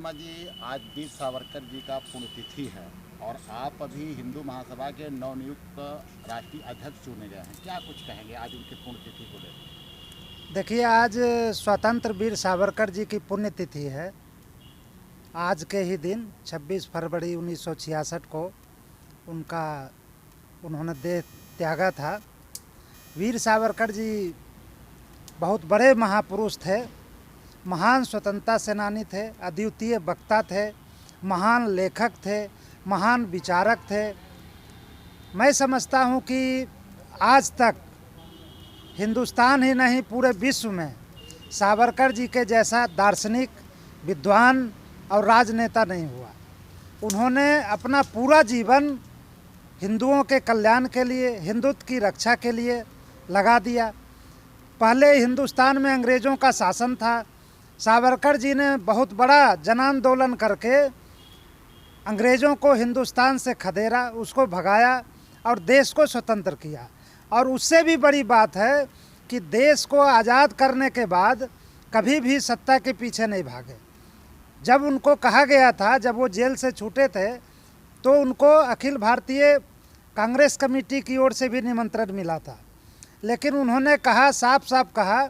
शर्मा जी, आज वीर सावरकर जी का पुण्यतिथि है और आप अभी हिंदू महासभा के नवनियुक्त राष्ट्रीय अध्यक्ष चुने गए हैं। क्या कुछ कहेंगे आज उनकी पुण्यतिथि को लेकर? देखिए, आज स्वतंत्र वीर सावरकर जी की पुण्यतिथि है। आज के ही दिन 26 फरवरी 1966 को उन्होंने देह त्यागा था। वीर सावरकर जी बहुत बड़े महापुरुष थे, महान स्वतंत्रता सेनानी थे, अद्वितीय वक्ता थे, महान लेखक थे, महान विचारक थे। मैं समझता हूँ कि आज तक हिंदुस्तान ही नहीं पूरे विश्व में सावरकर जी के जैसा दार्शनिक, विद्वान और राजनेता नहीं हुआ। उन्होंने अपना पूरा जीवन हिंदुओं के कल्याण के लिए, हिंदुत्व की रक्षा के लिए लगा दिया। पहले हिंदुस्तान में अंग्रेज़ों का शासन था। सावरकर जी ने बहुत बड़ा जन आंदोलन करके अंग्रेज़ों को हिंदुस्तान से खदेड़ा, उसको भगाया और देश को स्वतंत्र किया। और उससे भी बड़ी बात है कि देश को आज़ाद करने के बाद कभी भी सत्ता के पीछे नहीं भागे। जब उनको कहा गया था, जब वो जेल से छूटे थे, तो उनको अखिल भारतीय कांग्रेस कमेटी की ओर से भी निमंत्रण मिला था, लेकिन उन्होंने कहा, साफ साफ कहा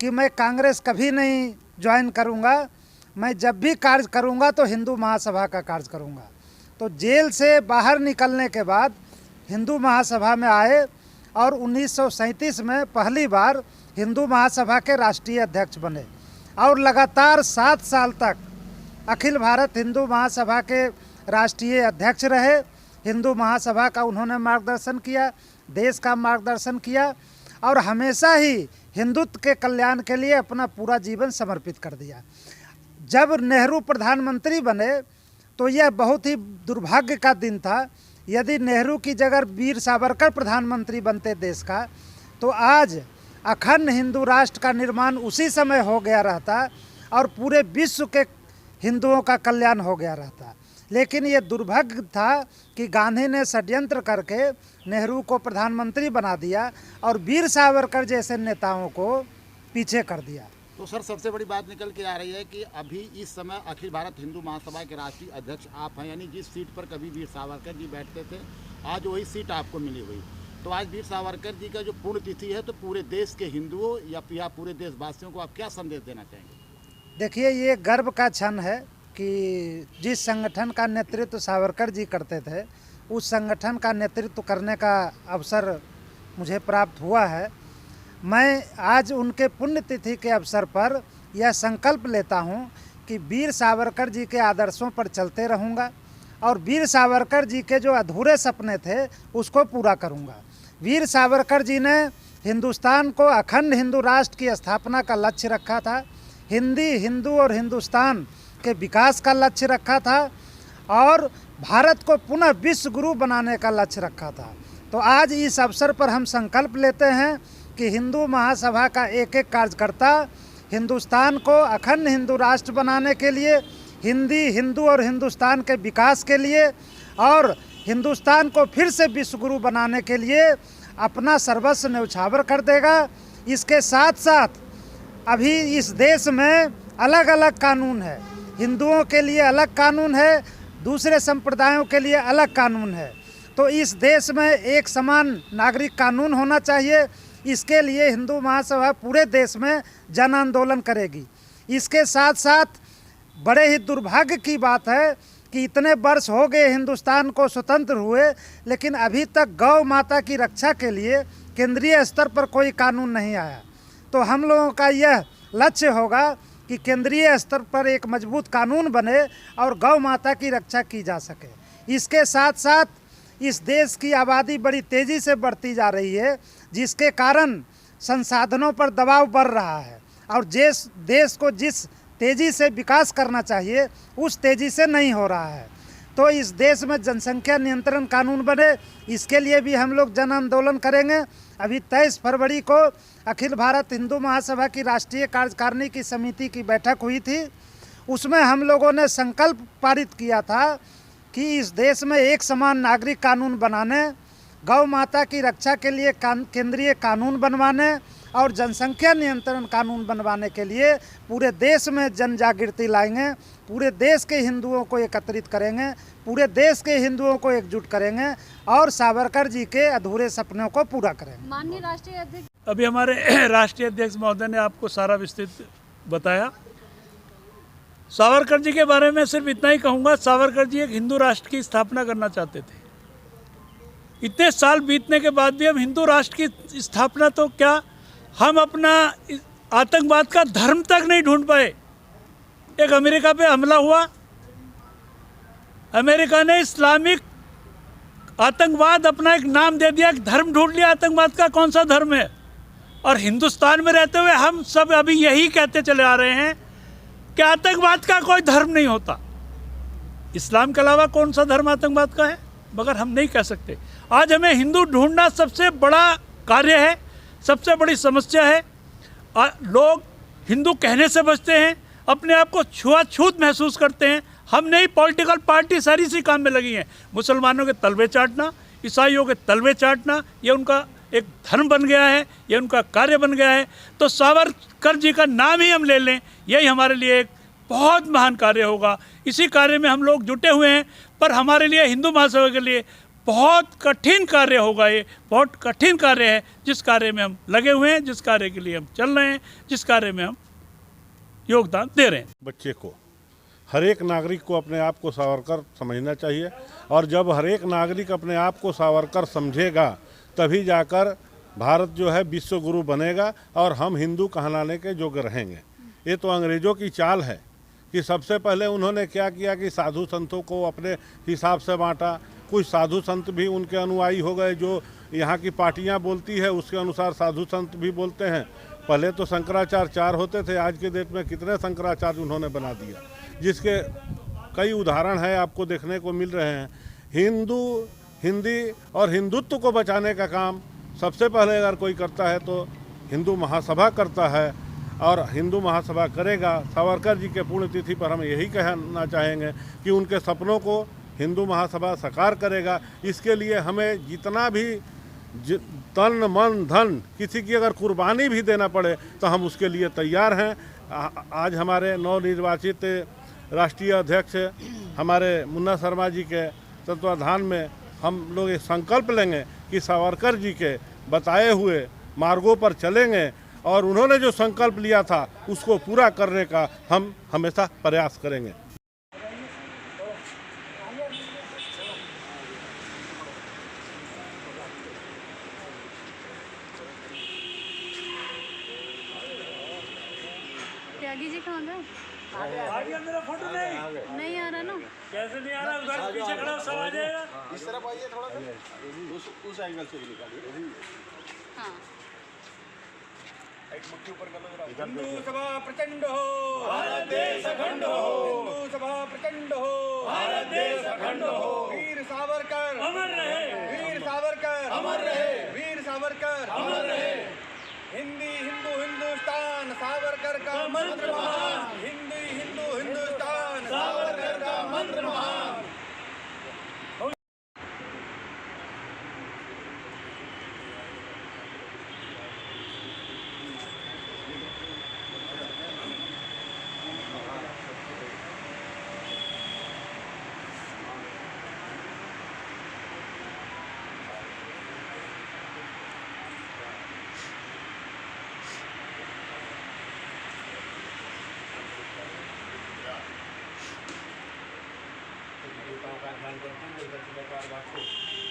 कि मैं कांग्रेस कभी नहीं ज्वाइन करूंगा, मैं जब भी कार्य करूंगा तो हिंदू महासभा का कार्य करूंगा। तो जेल से बाहर निकलने के बाद हिंदू महासभा में आए और 1937 में पहली बार हिंदू महासभा के राष्ट्रीय अध्यक्ष बने और लगातार 7 साल तक अखिल भारत हिंदू महासभा के राष्ट्रीय अध्यक्ष रहे। हिंदू महासभा का उन्होंने मार्गदर्शन किया, देश का मार्गदर्शन किया और हमेशा ही हिंदुत्व के कल्याण के लिए अपना पूरा जीवन समर्पित कर दिया। जब नेहरू प्रधानमंत्री बने तो यह बहुत ही दुर्भाग्य का दिन था। यदि नेहरू की जगह वीर सावरकर प्रधानमंत्री बनते देश का, तो आज अखंड हिंदू राष्ट्र का निर्माण उसी समय हो गया रहता और पूरे विश्व के हिंदुओं का कल्याण हो गया रहता। लेकिन ये दुर्भाग्य था कि गांधी ने षड्यंत्र करके नेहरू को प्रधानमंत्री बना दिया और वीर सावरकर जैसे नेताओं को पीछे कर दिया। तो सर, सबसे बड़ी बात निकल के आ रही है कि अभी इस समय अखिल भारत हिंदू महासभा के राष्ट्रीय अध्यक्ष आप हैं, यानी जिस सीट पर कभी वीर सावरकर जी बैठते थे, आज वही सीट आपको मिली हुई। तो आज वीर सावरकर जी का जो पुण्यतिथि है, तो पूरे देश के हिंदुओं या पूरे देशवासियों को आप क्या संदेश देना चाहेंगे? देखिए, ये गर्व का क्षण है कि जिस संगठन का नेतृत्व सावरकर जी करते थे, उस संगठन का नेतृत्व करने का अवसर मुझे प्राप्त हुआ है। मैं आज उनके पुण्यतिथि के अवसर पर यह संकल्प लेता हूं कि वीर सावरकर जी के आदर्शों पर चलते रहूंगा और वीर सावरकर जी के जो अधूरे सपने थे उसको पूरा करूंगा। वीर सावरकर जी ने हिंदुस्तान को अखंड हिंदू राष्ट्र की स्थापना का लक्ष्य रखा था, हिंदू और हिंदुस्तान के विकास का लक्ष्य रखा था और भारत को पुनः विश्व गुरु बनाने का लक्ष्य रखा था। तो आज इस अवसर पर हम संकल्प लेते हैं कि हिंदू महासभा का एक एक कार्यकर्ता हिंदुस्तान को अखंड हिंदू राष्ट्र बनाने के लिए, हिंदू और हिंदुस्तान के विकास के लिए और हिंदुस्तान को फिर से विश्व गुरु बनाने के लिए अपना सर्वस्व न्यौछावर कर देगा। इसके साथ साथ अभी इस देश में अलग अलग कानून है, हिंदुओं के लिए अलग कानून है, दूसरे संप्रदायों के लिए अलग कानून है। तो इस देश में एक समान नागरिक कानून होना चाहिए। इसके लिए हिंदू महासभा पूरे देश में जन आंदोलन करेगी। इसके साथ साथ बड़े ही दुर्भाग्य की बात है कि इतने वर्ष हो गए हिंदुस्तान को स्वतंत्र हुए, लेकिन अभी तक गौ माता की रक्षा के लिए केंद्रीय स्तर पर कोई कानून नहीं आया। तो हम लोगों का यह लक्ष्य होगा कि केंद्रीय स्तर पर एक मजबूत कानून बने और गौ माता की रक्षा की जा सके। इसके साथ साथ इस देश की आबादी बड़ी तेज़ी से बढ़ती जा रही है, जिसके कारण संसाधनों पर दबाव बढ़ रहा है और देश को जिस तेज़ी से विकास करना चाहिए उस तेज़ी से नहीं हो रहा है। तो इस देश में जनसंख्या नियंत्रण कानून बने, इसके लिए भी हम लोग जन आंदोलन करेंगे। अभी 23 फरवरी को अखिल भारत हिंदू महासभा की राष्ट्रीय कार्यकारिणी की समिति की बैठक हुई थी। उसमें हम लोगों ने संकल्प पारित किया था कि इस देश में एक समान नागरिक कानून बनाने, गौ माता की रक्षा के लिए केंद्रीय कानून बनवाने और जनसंख्या नियंत्रण कानून बनवाने के लिए पूरे देश में जन जागृति लाएंगे, पूरे देश के हिंदुओं को एकत्रित करेंगे, पूरे देश के हिंदुओं को एकजुट करेंगे और सावरकर जी के अधूरे सपनों को पूरा करेंगे। माननीय राष्ट्रीय अध्यक्ष, अभी हमारे राष्ट्रीय अध्यक्ष महोदय ने आपको सारा विस्तृत बताया। सावरकर जी के बारे में सिर्फ इतना ही कहूँगा, सावरकर जी एक हिंदू राष्ट्र की स्थापना करना चाहते थे। इतने साल बीतने के बाद भी हम हिंदू राष्ट्र की स्थापना तो क्या, हम अपना आतंकवाद का धर्म तक नहीं ढूंढ पाए। एक अमेरिका पे हमला हुआ, अमेरिका ने इस्लामिक आतंकवाद अपना एक नाम दे दिया, एक धर्म ढूंढ लिया। आतंकवाद का कौन सा धर्म है? और हिंदुस्तान में रहते हुए हम सब अभी यही कहते चले आ रहे हैं कि आतंकवाद का कोई धर्म नहीं होता। इस्लाम के अलावा कौन सा धर्म आतंकवाद का है? मगर हम नहीं कह सकते। आज हमें हिंदू ढूंढना सबसे बड़ा कार्य है, सबसे बड़ी समस्या है। लोग हिंदू कहने से बचते हैं, अपने आप को छुआछूत महसूस करते हैं। हम नहीं, पॉलिटिकल पार्टी सारी इसी काम में लगी हैं। मुसलमानों के तलवे चाटना, ईसाइयों के तलवे चाटना, ये उनका एक धर्म बन गया है, ये उनका कार्य बन गया है। तो सावरकर जी का नाम ही हम ले लें, यही हमारे लिए एक बहुत महान कार्य होगा। इसी कार्य में हम लोग जुटे हुए हैं, पर हमारे लिए, हिंदू महासभा के लिए बहुत कठिन कार्य होगा। ये बहुत कठिन कार्य है, जिस कार्य में हम लगे हुए हैं, जिस कार्य के लिए हम चल रहे हैं, जिस कार्य में हम योगदान दे रहे हैं। बच्चे को, हर एक नागरिक को अपने आप को सावरकर समझना चाहिए, और जब हर एक नागरिक अपने आप को सावरकर समझेगा तभी जाकर भारत जो है विश्व गुरु बनेगा और हम हिंदू कहलाने के योग्य रहेंगे। ये तो अंग्रेज़ों की चाल है कि सबसे पहले उन्होंने क्या किया कि साधु संतों को अपने हिसाब से बांटा। कुछ साधु संत भी उनके अनुयायी हो गए, जो यहाँ की पार्टियाँ बोलती है उसके अनुसार साधु संत भी बोलते हैं। पहले तो शंकराचार्य 4 होते थे, आज के डेट में कितने शंकराचार्य उन्होंने बना दिया, जिसके कई उदाहरण है आपको देखने को मिल रहे हैं। हिंदी और हिंदुत्व को बचाने का काम सबसे पहले अगर कोई करता है तो हिंदू महासभा करता है, और हिंदू महासभा करेगा। सावरकर जी के पुण्यतिथि पर हम यही कहना चाहेंगे कि उनके सपनों को हिंदू महासभा साकार करेगा। इसके लिए हमें जितना भी तन मन धन, किसी की अगर कुर्बानी भी देना पड़े तो हम उसके लिए तैयार हैं। आज हमारे नवनिर्वाचित राष्ट्रीय अध्यक्ष हमारे मुन्ना शर्मा जी के तत्वाधान में हम लोग एक संकल्प लेंगे कि सावरकर जी के बताए हुए मार्गों पर चलेंगे, और उन्होंने जो संकल्प लिया था उसको पूरा करने का हम हमेशा प्रयास करेंगे। त्यागी जी कहाँ गए? मेरा फोटो नहीं आ रहा ना। कैसे नहीं आ रहा? उधर पीछे खड़ा सब आ जाएगा। इस तरफ आइए थोड़ा सा, उस एंगल से भी निकालिए। हाँ, हिंदू सभा प्रचंड हो, भारत देश अखंड हो। हिंदू सभा प्रचंड हो, भारत देश अखंड हो। वीर सावरकर अमर रहे, वीर सावरकर अमर रहे, वीर सावरकर अमर रहे। हिंदू हिंदुस्तान, सावरकर का मंत्र महान। हिंदू हिंदुस्तान, सावरकर का मंत्र महान। का ध्यान करते हैं,